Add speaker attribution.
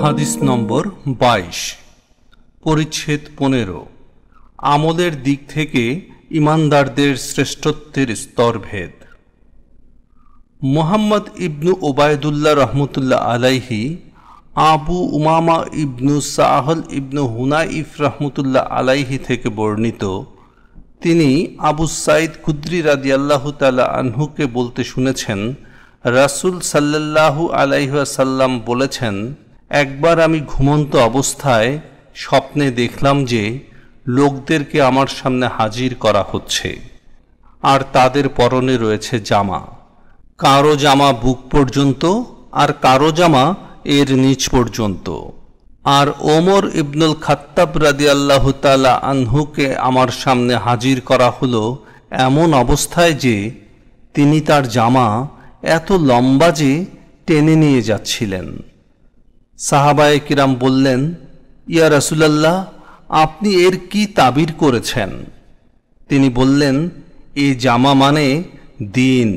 Speaker 1: হাদিস নম্বর 22, পরিচ্ছেদ 15। আমলের দিক থেকে ইমানদারদের শ্রেষ্ঠত্বের স্তরভেদ। মুহাম্মদ ইবনু ওবায়দুল্লাহ রহমতুল্লাহ আলাইহি আবু উমামা ইবনু সাহল ইবনু হুনাইফ রহমতুল্লাহ আলাইহি থেকে বর্ণিত, তিনি আবু সাইদ খুদরি রাদিয়াল্লাহু তাআলা আনহুকে বলতে শুনেছেন, রাসূল সাল্লাল্লাহু আলাইহি ওয়াসাল্লাম বলেছেন, একবার আমি ঘুমন্ত অবস্থায় স্বপ্নে দেখলাম যে লোকদেরকে আমার সামনে হাজির করা হচ্ছে, আর তাদের পরনে রয়েছে জামা। কারো জামা বুক পর্যন্ত আর কারো জামা এর নিচ পর্যন্ত। আর ওমর ইবনুল খাত্তাব রাদিয়াল্লাহু তাআলা আনহুকে আমার সামনে হাজির করা হলো এমন অবস্থায় যে তিনি তার জামা এত লম্বা যে টেনে নিয়ে যাচ্ছিলেন। সাহাবায়ে কিরাম বললেন, ইয়া রাসূলুল্লাহ, আপনি এর কি তাবির করেছেন? তিনি বললেন, এই জামা মানে দ্বীন।